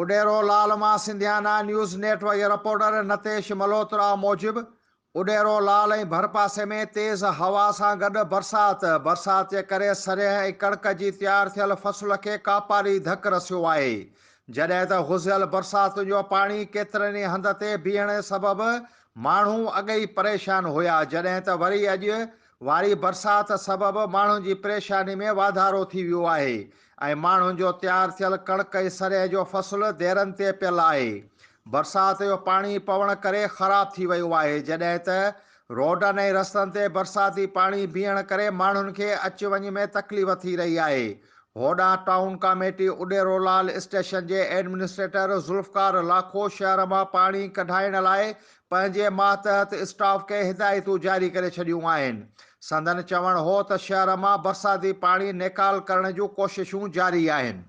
उडेरो लाल मां सिंधियाना news network reporter Natesh Malhotra मूजिब उडेरो लाल ऐं भरपासे में तेज़ हवा सां गॾु बरसात जे करे सरियह ऐं कणिक जी तयारु थियल फसल खे कापारी धकु रसियो आहे। जॾहिं त हुज़ियल बरसातुनि जो पाणी केतिरनि ई हंध ते बीहण सबबि माण्हू अॻेई परेशान हुया, जॾहिं त वरी अॼु वारी बरसात सबबि माण्हुनि जी परेशानी में वाधारो थी वियो आहे ऐं माण्हुनि जो तयारु थियल कणिक ऐं सरियह जो फसल देरनि ते पियल आहे। बरसात जो पाणी पवण करे ख़राब थी वियो आहे, जॾहिं त रोडनि ऐं रस्तनि ते बरसाती पाणी बीहण करे माण्हुनि खे अच वञ में तकलीफ़ थी रही आहे। होॾां टाउन कमेटी उडेरो लाल स्टेशन जे एडमिनिस्ट्रेटर ज़ुल्फ़कार लाखो शहर मां पाणी कढाइण लाइ पंहिंजे मातहत स्टाफ खे हिदायतूं जारी करे छॾियूं आहिनि। संदन चवणु हो त शहर मां बरसाती पाणी निकाल करण जूं कोशिशूं जारी आहिनि।